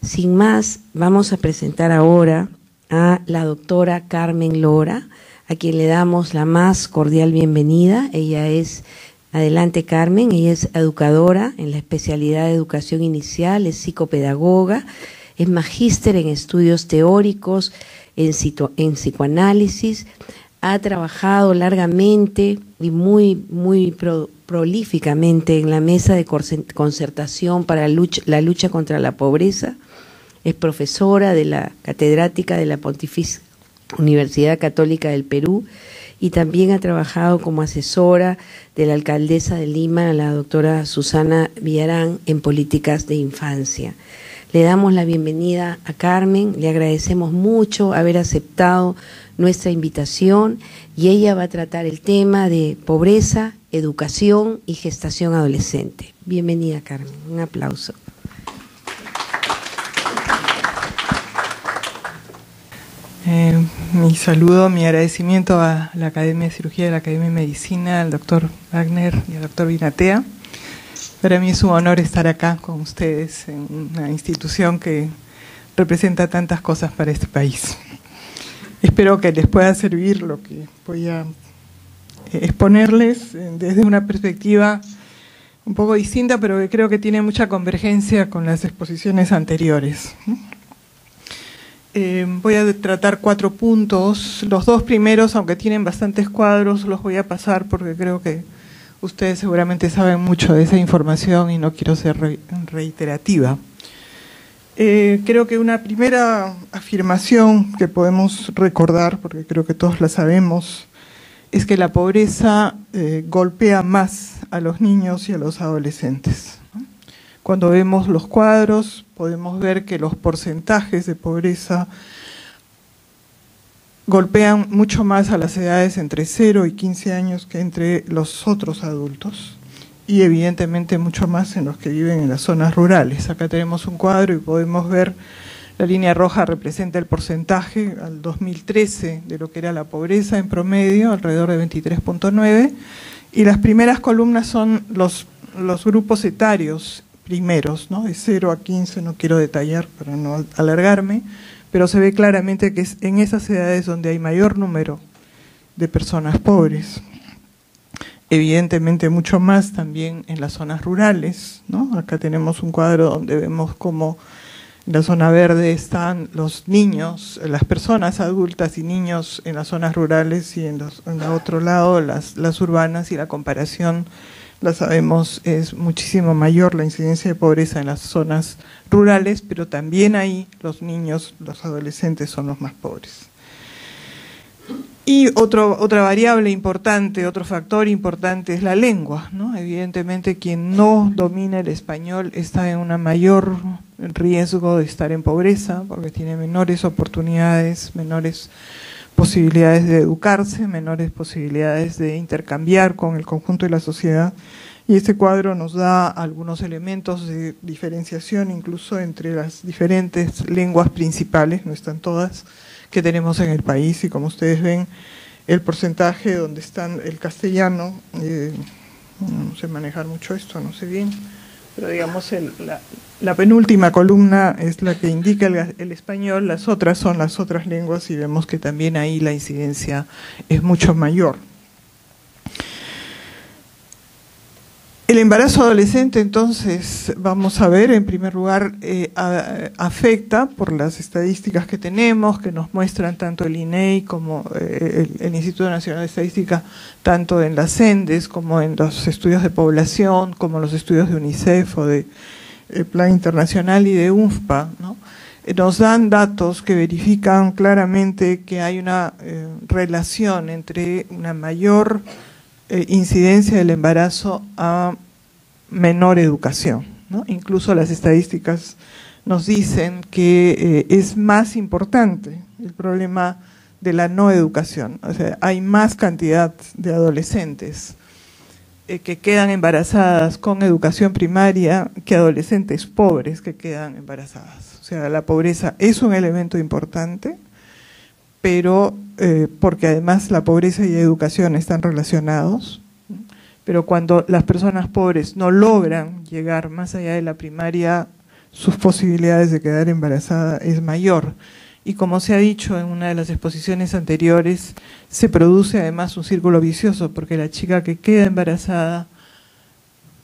Sin más, vamos a presentar ahora a la doctora Carmen Lora, a quien le damos la más cordial bienvenida. Ella es, adelante Carmen, ella es educadora en la especialidad de educación inicial, es psicopedagoga, es magíster en estudios teóricos, en psicoanálisis, ha trabajado largamente y muy prolíficamente en la mesa de concertación para la lucha contra la pobreza. Es profesora de la catedrática de la Pontificia Universidad Católica del Perú y también ha trabajado como asesora de la alcaldesa de Lima, la doctora Susana Villarán, en políticas de infancia. Le damos la bienvenida a Carmen, le agradecemos mucho haber aceptado nuestra invitación y ella va a tratar el tema de pobreza, educación y gestación adolescente. Bienvenida, Carmen, un aplauso. Mi saludo, mi agradecimiento a la Academia de Cirugía, a la Academia de Medicina, al doctor Wagner y al doctor Vinatea. Para mí es un honor estar acá con ustedes en una institución que representa tantas cosas para este país. Espero que les pueda servir lo que voy a exponerles desde una perspectiva un poco distinta, pero que creo que tiene mucha convergencia con las exposiciones anteriores. Voy a tratar 4 puntos. Los 2 primeros, aunque tienen bastantes cuadros, los voy a pasar porque creo que ustedes seguramente saben mucho de esa información y no quiero ser reiterativa. Creo que una primera afirmación que podemos recordar, porque creo que todos la sabemos, es que la pobreza golpea más a los niños y a los adolescentes. Cuando vemos los cuadros, podemos ver que los porcentajes de pobreza golpean mucho más a las edades entre 0 y 15 años que entre los otros adultos, y evidentemente mucho más en los que viven en las zonas rurales. Acá tenemos un cuadro y podemos ver, la línea roja representa el porcentaje al 2013 de lo que era la pobreza en promedio, alrededor de 23.9, y las primeras columnas son los grupos etarios primeros, ¿no? De 0 a 15, no quiero detallar para no alargarme, pero se ve claramente que es en esas edades donde hay mayor número de personas pobres. Evidentemente mucho más también en las zonas rurales, ¿no? Acá tenemos un cuadro donde vemos cómo en la zona verde están los niños, las personas adultas y niños en las zonas rurales, y en el otro lado las urbanas, y la comparación, la sabemos, es muchísimo mayor la incidencia de pobreza en las zonas rurales, pero también ahí los niños, los adolescentes son los más pobres. Y otra variable importante, otro factor importante es la lengua, ¿no? Evidentemente quien no domina el español está en un mayor riesgo de estar en pobreza, porque tiene menores oportunidades, menores posibilidades de educarse, menores posibilidades de intercambiar con el conjunto de la sociedad. Y este cuadro nos da algunos elementos de diferenciación incluso entre las diferentes lenguas principales, no están todas, que tenemos en el país. Y como ustedes ven, el porcentaje donde están el castellano, no sé manejar mucho esto, no sé bien, pero digamos la penúltima columna es la que indica el español, las otras son las otras lenguas, y vemos que también ahí la incidencia es mucho mayor. El embarazo adolescente, entonces, vamos a ver, en primer lugar, afecta por las estadísticas que tenemos, que nos muestran tanto el INEI como el Instituto Nacional de Estadística, tanto en las CENDES como en los estudios de población, como los estudios de UNICEF o de Plan Internacional y de UNFPA, ¿no? Nos dan datos que verifican claramente que hay una relación entre una mayor incidencia del embarazo a menor educación, ¿no? Incluso las estadísticas nos dicen que es más importante el problema de la no educación. O sea, hay más cantidad de adolescentes que quedan embarazadas con educación primaria que adolescentes pobres que quedan embarazadas. O sea, la pobreza es un elemento importante, pero porque además la pobreza y la educación están relacionados, pero cuando las personas pobres no logran llegar más allá de la primaria, sus posibilidades de quedar embarazada es mayor. Y como se ha dicho en una de las exposiciones anteriores, se produce además un círculo vicioso, porque la chica que queda embarazada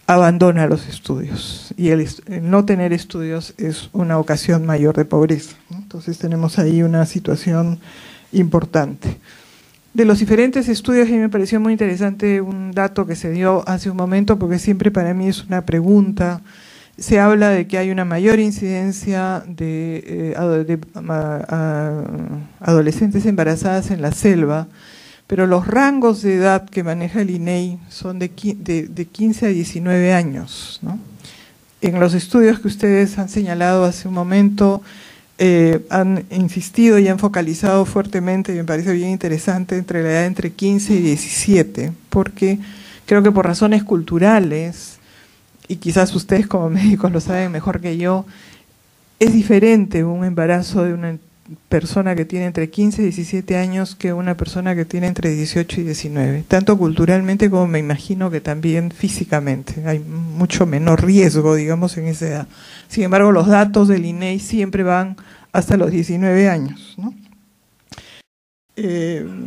abandona los estudios, y el no tener estudios es una ocasión mayor de pobreza, ¿no? Entonces tenemos ahí una situación importante. De los diferentes estudios, a mí me pareció muy interesante un dato que se dio hace un momento, porque siempre para mí es una pregunta. Se habla de que hay una mayor incidencia de adolescentes embarazadas en la selva, pero los rangos de edad que maneja el INEI son de 15 a 19 años, ¿no? En los estudios que ustedes han señalado hace un momento, han insistido y han focalizado fuertemente, y me parece bien interesante, entre la edad entre 15 y 17, porque creo que por razones culturales, y quizás ustedes como médicos lo saben mejor que yo, es diferente un embarazo de una persona que tiene entre 15 y 17 años que una persona que tiene entre 18 y 19, tanto culturalmente como me imagino que también físicamente. Hay mucho menor riesgo, digamos, en esa edad. Sin embargo, los datos del INEI siempre van hasta los 19 años, ¿no?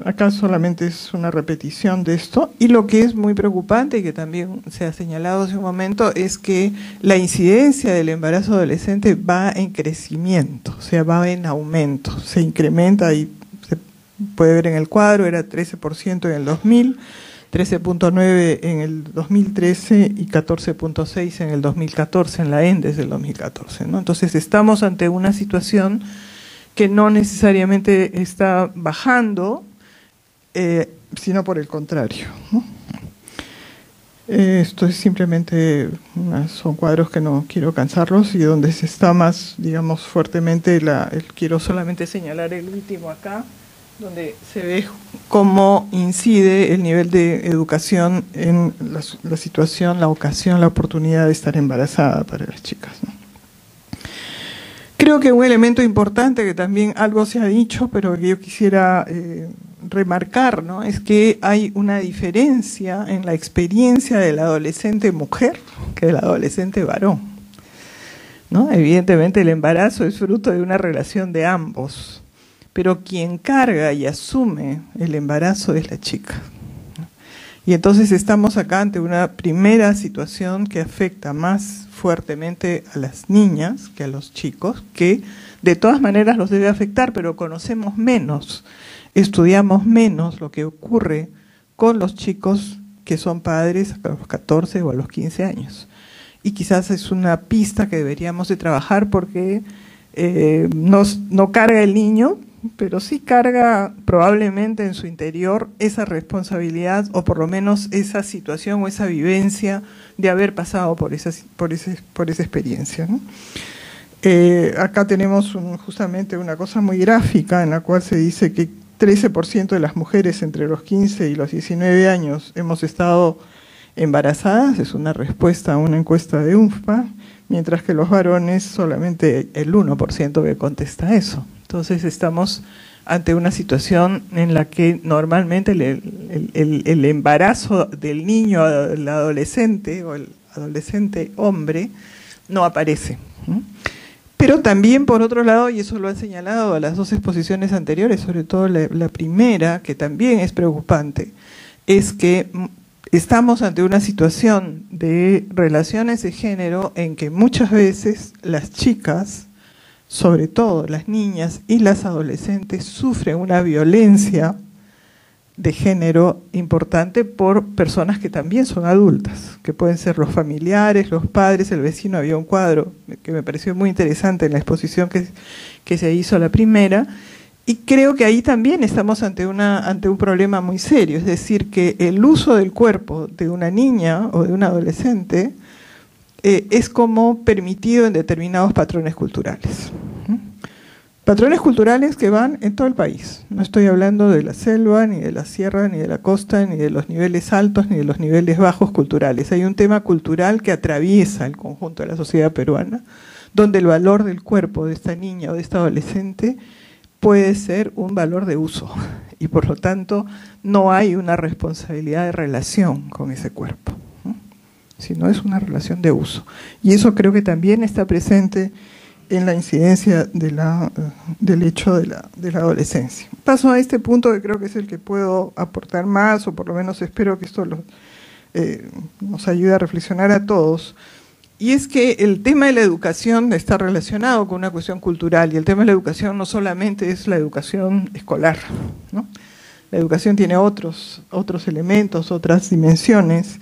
Acá solamente es una repetición de esto, y lo que es muy preocupante y que también se ha señalado hace un momento es que la incidencia del embarazo adolescente va en crecimiento, o sea, va en aumento, se incrementa, y se puede ver en el cuadro, era 13% en el 2000, 13.9 en el 2013 y 14.6 en el 2014, en la ENDES del 2014, ¿no? Entonces estamos ante una situación que no necesariamente está bajando, sino por el contrario, ¿no? Esto es simplemente, son cuadros que no quiero cansarlos, y donde se está más, digamos, fuertemente, quiero solamente señalar el último acá, donde se ve cómo incide el nivel de educación en la situación, la ocasión, la oportunidad de estar embarazada para las chicas, ¿no? Creo que un elemento importante, que también algo se ha dicho, pero que yo quisiera remarcar, ¿no?, es que hay una diferencia en la experiencia de la adolescente mujer que de la adolescente varón, ¿no? Evidentemente el embarazo es fruto de una relación de ambos, pero quien carga y asume el embarazo es la chica, ¿no? Y entonces estamos acá ante una primera situación que afecta más fuertemente a las niñas que a los chicos, que de todas maneras los debe afectar, pero conocemos menos, estudiamos menos lo que ocurre con los chicos que son padres a los 14 o a los 15 años. Y quizás es una pista que deberíamos de trabajar, porque no carga el niño, pero sí carga probablemente en su interior esa responsabilidad, o por lo menos esa situación o esa vivencia de haber pasado por esa experiencia, ¿no? Acá tenemos justamente una cosa muy gráfica, en la cual se dice que 13% de las mujeres entre los 15 y los 19 años hemos estado embarazadas, es una respuesta a una encuesta de UNFPA, mientras que los varones solamente el 1% que contesta eso. Entonces estamos ante una situación en la que normalmente el embarazo del niño, el adolescente o el adolescente hombre no aparece, ¿no? Pero también, por otro lado, y eso lo han señalado a las dos exposiciones anteriores, sobre todo la primera, que también es preocupante, es que estamos ante una situación de relaciones de género en que muchas veces las chicas, sobre todo las niñas y las adolescentes, sufren una violencia de género importante por personas que también son adultas, que pueden ser los familiares, los padres, el vecino. Había un cuadro que me pareció muy interesante en la exposición que se hizo la primera, y creo que ahí también estamos ante un problema muy serio, es decir, que el uso del cuerpo de una niña o de un adolescente es como permitido en determinados patrones culturales. Patrones culturales que van en todo el país. No estoy hablando de la selva, ni de la sierra, ni de la costa, ni de los niveles altos, ni de los niveles bajos culturales. Hay un tema cultural que atraviesa el conjunto de la sociedad peruana, donde el valor del cuerpo de esta niña o de esta adolescente puede ser un valor de uso, y por lo tanto no hay una responsabilidad de relación con ese cuerpo. sino es una relación de uso. Y eso creo que también está presente en la incidencia del hecho de la adolescencia. Paso a este punto que creo que es el que puedo aportar más, o por lo menos espero que esto nos ayude a reflexionar a todos. Y es que el tema de la educación está relacionado con una cuestión cultural, y el tema de la educación no solamente es la educación escolar, ¿no? La educación tiene otros elementos, otras dimensiones,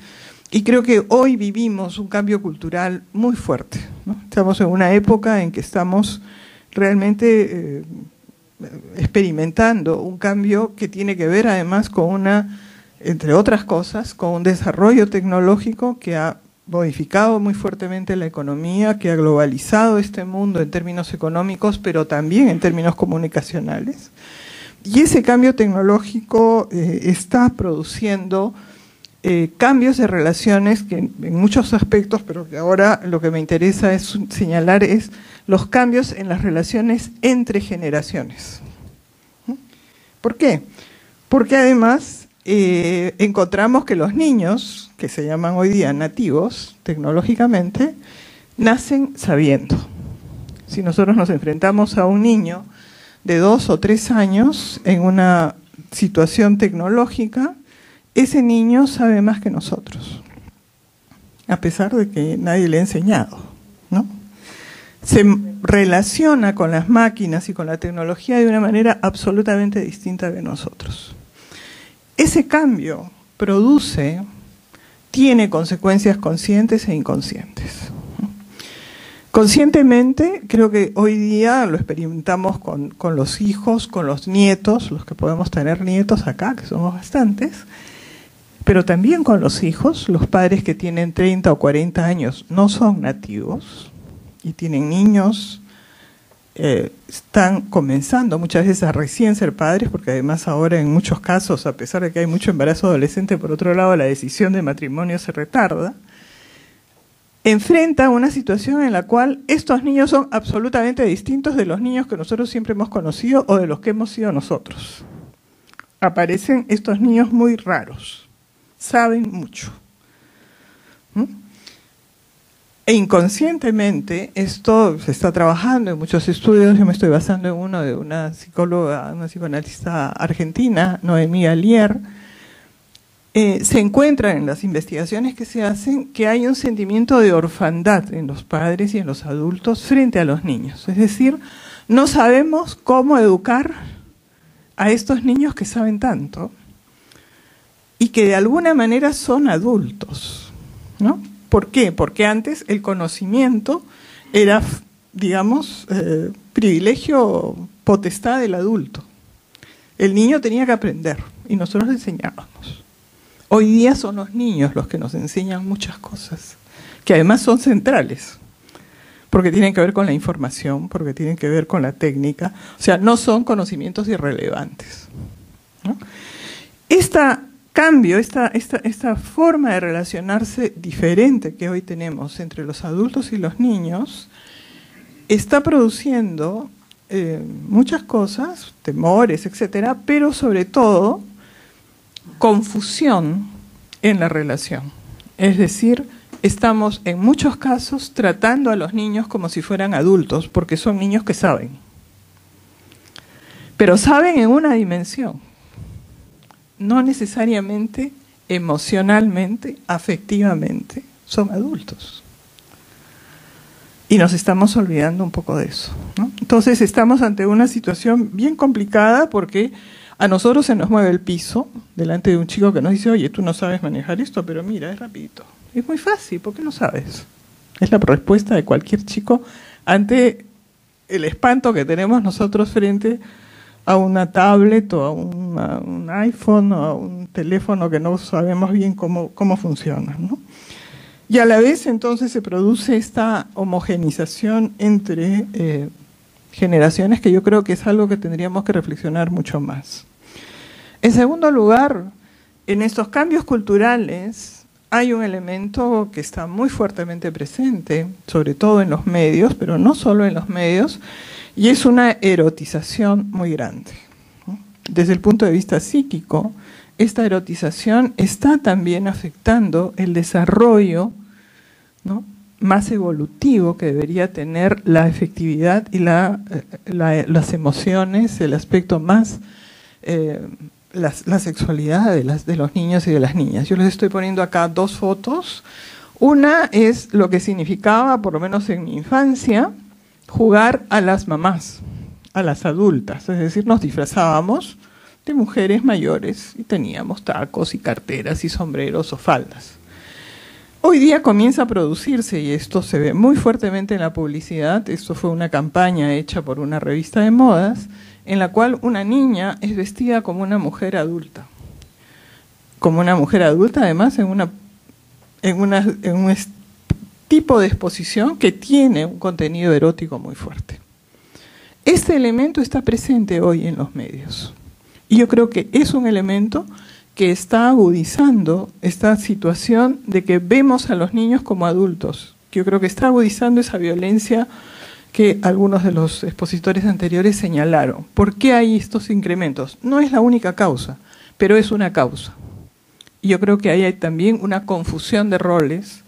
y creo que hoy vivimos un cambio cultural muy fuerte, ¿no? Estamos en una época en que estamos realmente experimentando un cambio que tiene que ver además con entre otras cosas, con un desarrollo tecnológico que ha modificado muy fuertemente la economía, que ha globalizado este mundo en términos económicos, pero también en términos comunicacionales. Y ese cambio tecnológico está produciendo cambios de relaciones que en muchos aspectos, pero que ahora lo que me interesa es señalar es los cambios en las relaciones entre generaciones. ¿Por qué? Porque además encontramos que los niños, que se llaman hoy día nativos tecnológicamente, nacen sabiendo. Si nosotros nos enfrentamos a un niño de 2 o 3 años en una situación tecnológica, ese niño sabe más que nosotros, a pesar de que nadie le ha enseñado, ¿no? Se relaciona con las máquinas y con la tecnología de una manera absolutamente distinta de nosotros. Ese cambio tiene consecuencias conscientes e inconscientes. Conscientemente, creo que hoy día lo experimentamos con los hijos, con los nietos, los que podemos tener nietos acá, que somos bastantes, pero también con los hijos. Los padres que tienen 30 o 40 años no son nativos y tienen niños, están comenzando muchas veces a recién ser padres, porque además ahora en muchos casos, a pesar de que hay mucho embarazo adolescente, por otro lado la decisión de matrimonio se retarda, enfrenta una situación en la cual estos niños son absolutamente distintos de los niños que nosotros siempre hemos conocido o de los que hemos sido nosotros. Aparecen estos niños muy raros, saben mucho. E inconscientemente, esto se está trabajando en muchos estudios. Yo me estoy basando en uno de una psicóloga, una psicoanalista argentina, Noemí Alier. Se encuentra en las investigaciones que se hacen que hay un sentimiento de orfandad en los padres y en los adultos frente a los niños. Es decir, no sabemos cómo educar a estos niños que saben tanto y que de alguna manera son adultos, ¿no? ¿Por qué? Porque antes el conocimiento era, digamos, privilegio, potestad del adulto. El niño tenía que aprender y nosotros le enseñábamos. Hoy día son los niños los que nos enseñan muchas cosas, que además son centrales, porque tienen que ver con la información, porque tienen que ver con la técnica, o sea, no son conocimientos irrelevantes, ¿no? Cambio, esta forma de relacionarse diferente que hoy tenemos entre los adultos y los niños, está produciendo muchas cosas, temores, etcétera, pero sobre todo confusión en la relación. Es decir, estamos en muchos casos tratando a los niños como si fueran adultos, porque son niños que saben. Pero saben en una dimensión, no necesariamente emocionalmente, afectivamente, son adultos. Y nos estamos olvidando un poco de eso, ¿no? Entonces estamos ante una situación bien complicada porque a nosotros se nos mueve el piso delante de un chico que nos dice: oye, tú no sabes manejar esto, pero mira, es rapidito. Es muy fácil, ¿por qué no sabes? Es la respuesta de cualquier chico ante el espanto que tenemos nosotros frente a una tablet o a un iPhone o a un teléfono que no sabemos bien cómo funciona, ¿no? Y a la vez entonces se produce esta homogenización entre generaciones, que yo creo que es algo que tendríamos que reflexionar mucho más. En segundo lugar, en estos cambios culturales hay un elemento que está muy fuertemente presente, sobre todo en los medios, pero no solo en los medios, y es una erotización muy grande, ¿no? Desde el punto de vista psíquico, esta erotización está también afectando el desarrollo ¿no?, más evolutivo que debería tener la efectividad y las emociones, el aspecto más, la sexualidad de los niños y de las niñas. Yo les estoy poniendo acá dos fotos. Una es lo que significaba, por lo menos en mi infancia, jugar a las mamás, a las adultas. Es decir, nos disfrazábamos de mujeres mayores y teníamos tacos y carteras y sombreros o faldas. Hoy día comienza a producirse, y esto se ve muy fuertemente en la publicidad, esto fue una campaña hecha por una revista de modas, en la cual una niña es vestida como una mujer adulta. Como una mujer adulta, además, en un tipo de exposición que tiene un contenido erótico muy fuerte. Este elemento está presente hoy en los medios. Y yo creo que es un elemento que está agudizando esta situación de que vemos a los niños como adultos. Yo creo que está agudizando esa violencia que algunos de los expositores anteriores señalaron. ¿Por qué hay estos incrementos? No es la única causa, pero es una causa. Y yo creo que ahí hay también una confusión de roles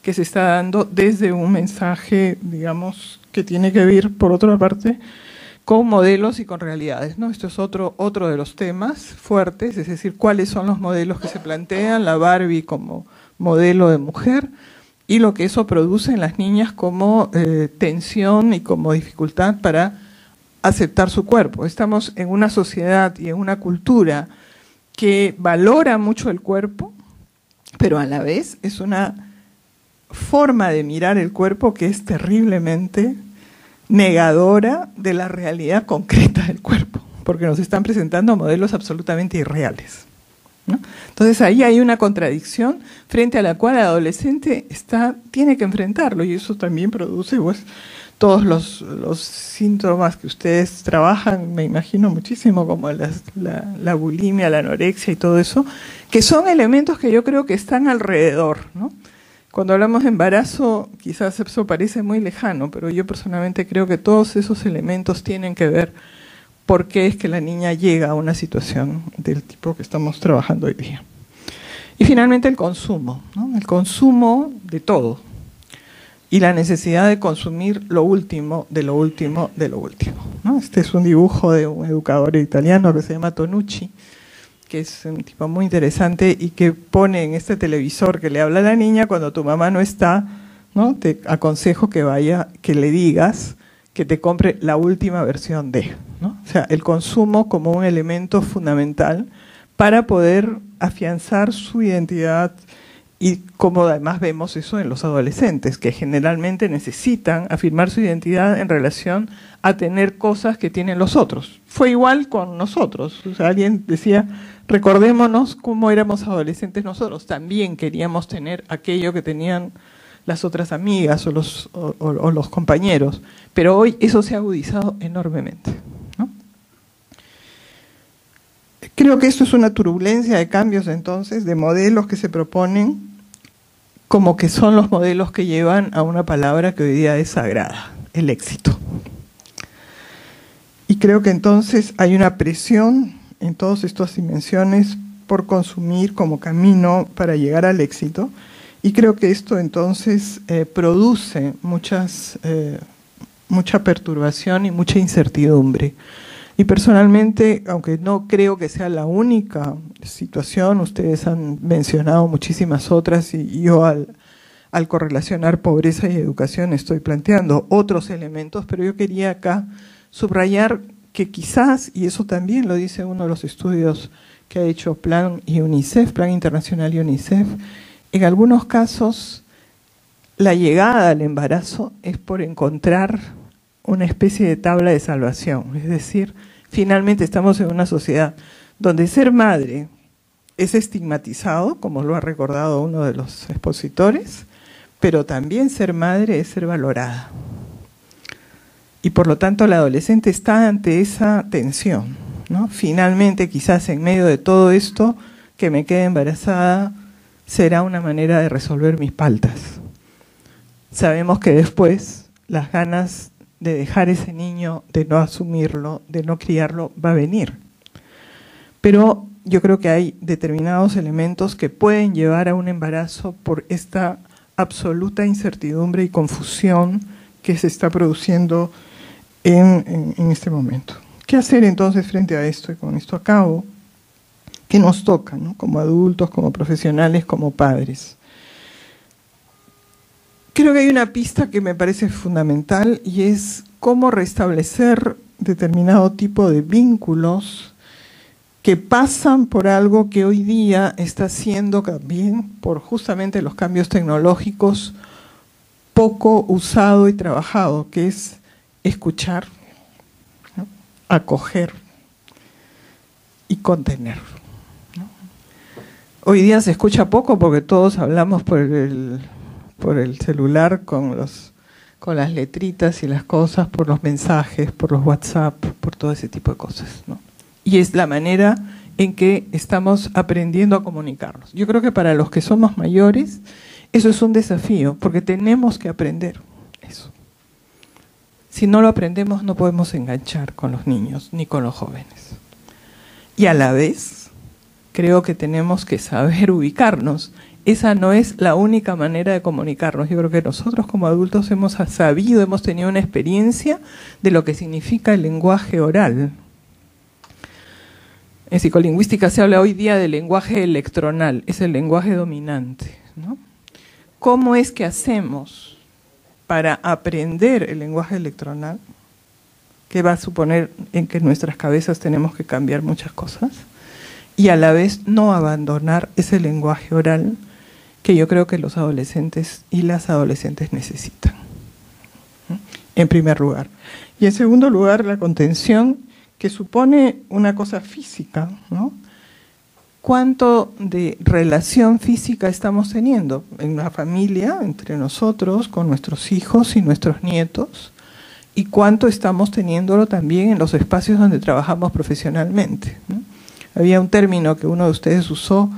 que se está dando desde un mensaje, digamos, que tiene que ver, por otra parte, con modelos y con realidades, ¿no? Esto es otro de los temas fuertes, es decir, cuáles son los modelos que se plantean, la Barbie como modelo de mujer, y lo que eso produce en las niñas como tensión y como dificultad para aceptar su cuerpo. Estamos en una sociedad y en una cultura que valora mucho el cuerpo, pero a la vez es una forma de mirar el cuerpo que es terriblemente negadora de la realidad concreta del cuerpo, porque nos están presentando modelos absolutamente irreales, ¿no? Entonces ahí hay una contradicción frente a la cual el adolescente tiene que enfrentarlo, y eso también produce pues todos los síntomas que ustedes trabajan, me imagino muchísimo, como la bulimia, la anorexia y todo eso, que son elementos que yo creo que están alrededor, ¿no? Cuando hablamos de embarazo, quizás eso parece muy lejano, pero yo personalmente creo que todos esos elementos tienen que ver por qué es que la niña llega a una situación del tipo que estamos trabajando hoy día. Y finalmente el consumo, ¿no? El consumo de todo y la necesidad de consumir lo último, de lo último, de lo último, ¿no? Este es un dibujo de un educador italiano que se llama Tonucci, que es un tipo muy interesante y que pone en este televisor que le habla a la niña cuando tu mamá no está, ¿no? Te aconsejo que le digas que te compre la última versión de, ¿no? O sea, el consumo como un elemento fundamental para poder afianzar su identidad, y como además vemos eso en los adolescentes, que generalmente necesitan afirmar su identidad en relación a tener cosas que tienen los otros. Fue igual con nosotros, o sea, alguien decía, recordémonos cómo éramos adolescentes nosotros, también queríamos tener aquello que tenían las otras amigas o los compañeros, pero hoy eso se ha agudizado enormemente, ¿no? Creo que esto es una turbulencia de cambios entonces, de modelos que se proponen como que son los modelos que llevan a una palabra que hoy día es sagrada, el éxito. Y creo que entonces hay una presión en todas estas dimensiones por consumir como camino para llegar al éxito, y creo que esto entonces produce mucha perturbación y mucha incertidumbre. Y personalmente, aunque no creo que sea la única situación, ustedes han mencionado muchísimas otras, y yo al correlacionar pobreza y educación estoy planteando otros elementos, pero yo quería acá subrayar que quizás, y eso también lo dice uno de los estudios que ha hecho Plan y UNICEF, Plan Internacional y UNICEF, en algunos casos la llegada al embarazo es por encontrar una especie de tabla de salvación, es decir, finalmente estamos en una sociedad donde ser madre es estigmatizado, como lo ha recordado uno de los expositores, pero también ser madre es ser valorada. Y por lo tanto la adolescente está ante esa tensión, ¿no? Finalmente, quizás en medio de todo esto, que me quede embarazada será una manera de resolver mis faltas. Sabemos que después las ganas de dejar ese niño, de no asumirlo, de no criarlo, va a venir. Pero yo creo que hay determinados elementos que pueden llevar a un embarazo por esta absoluta incertidumbre y confusión que se está produciendo en este momento. ¿Qué hacer entonces frente a esto? Y con esto acabo. ¿Qué nos toca, ¿no? Como adultos, como profesionales, como padres? Creo que hay una pista que me parece fundamental y es cómo restablecer determinado tipo de vínculos que pasan por algo que hoy día está siendo también, por justamente los cambios tecnológicos, poco usado y trabajado, que es escuchar, ¿no? Acoger y contener, ¿no? Hoy día se escucha poco porque todos hablamos por el celular con las letritas y las cosas, por los mensajes, por los WhatsApp, por todo ese tipo de cosas, ¿no? Y es la manera en que estamos aprendiendo a comunicarnos. Yo creo que para los que somos mayores, eso es un desafío, porque tenemos que aprender eso. Si no lo aprendemos, no podemos enganchar con los niños ni con los jóvenes. Y a la vez, creo que tenemos que saber ubicarnos. Esa no es la única manera de comunicarnos. Yo creo que nosotros como adultos hemos sabido, hemos tenido una experiencia de lo que significa el lenguaje oral. En psicolingüística se habla hoy día del lenguaje electronal, es el lenguaje dominante, ¿no? ¿Cómo es que hacemos para aprender el lenguaje electronal? Que va a suponer en que en nuestras cabezas tenemos que cambiar muchas cosas. Y a la vez no abandonar ese lenguaje oral que yo creo que los adolescentes y las adolescentes necesitan, ¿no? En primer lugar. Y en segundo lugar, la contención, que supone una cosa física, ¿no? ¿Cuánto de relación física estamos teniendo en la familia, entre nosotros, con nuestros hijos y nuestros nietos? ¿Y cuánto estamos teniéndolo también en los espacios donde trabajamos profesionalmente, ¿no? Había un término que uno de ustedes usó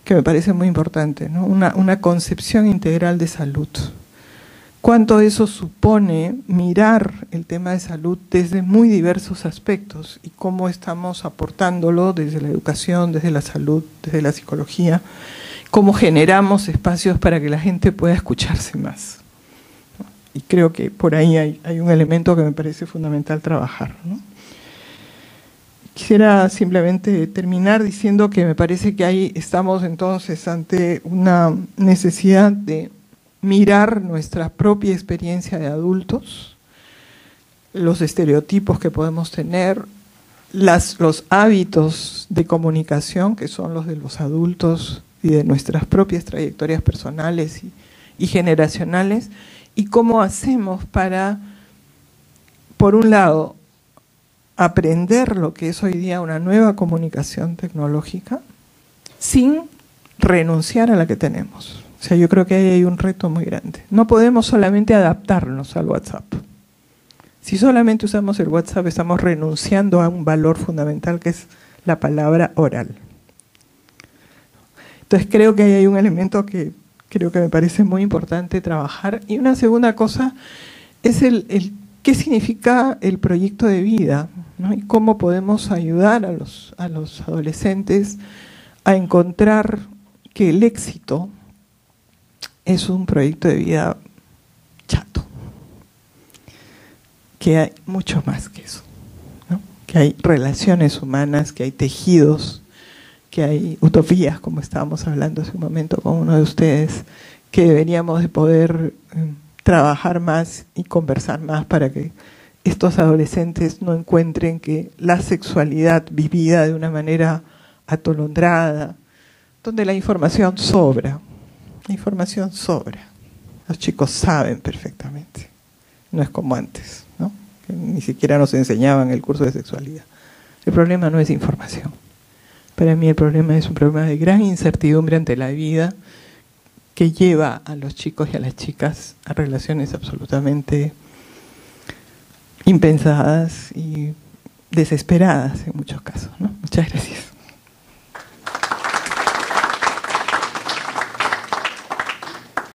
que me parece muy importante, ¿no? Una concepción integral de salud. ¿Cuánto eso supone mirar el tema de salud desde muy diversos aspectos y cómo estamos aportándolo desde la educación, desde la salud, desde la psicología? ¿Cómo generamos espacios para que la gente pueda escucharse más? Y creo que por ahí hay un elemento que me parece fundamental trabajar, ¿no? Quisiera simplemente terminar diciendo que me parece que ahí estamos entonces ante una necesidad de mirar nuestra propia experiencia de adultos, los estereotipos que podemos tener, los hábitos de comunicación que son los de los adultos y de nuestras propias trayectorias personales y generacionales, y cómo hacemos para, por un lado, aprender lo que es hoy día una nueva comunicación tecnológica sin renunciar a la que tenemos. O sea, yo creo que ahí hay un reto muy grande. No podemos solamente adaptarnos al WhatsApp. Si solamente usamos el WhatsApp, estamos renunciando a un valor fundamental que es la palabra oral. Entonces creo que ahí hay un elemento que creo que me parece muy importante trabajar. Y una segunda cosa es el qué significa el proyecto de vida, ¿no? Y cómo podemos ayudar a los adolescentes a encontrar que el éxito es un proyecto de vida chato, que hay mucho más que eso, ¿no? Que hay relaciones humanas, que hay tejidos, que hay utopías, como estábamos hablando hace un momento con uno de ustedes, que deberíamos de poder trabajar más y conversar más para que estos adolescentes no encuentren que la sexualidad vivida de una manera atolondrada, donde la información sobra. La información sobra. Los chicos saben perfectamente. No es como antes, ¿no? Que ni siquiera nos enseñaban el curso de sexualidad. El problema no es información. Para mí el problema es un problema de gran incertidumbre ante la vida que lleva a los chicos y a las chicas a relaciones absolutamente impensadas y desesperadas en muchos casos, ¿no? Muchas gracias.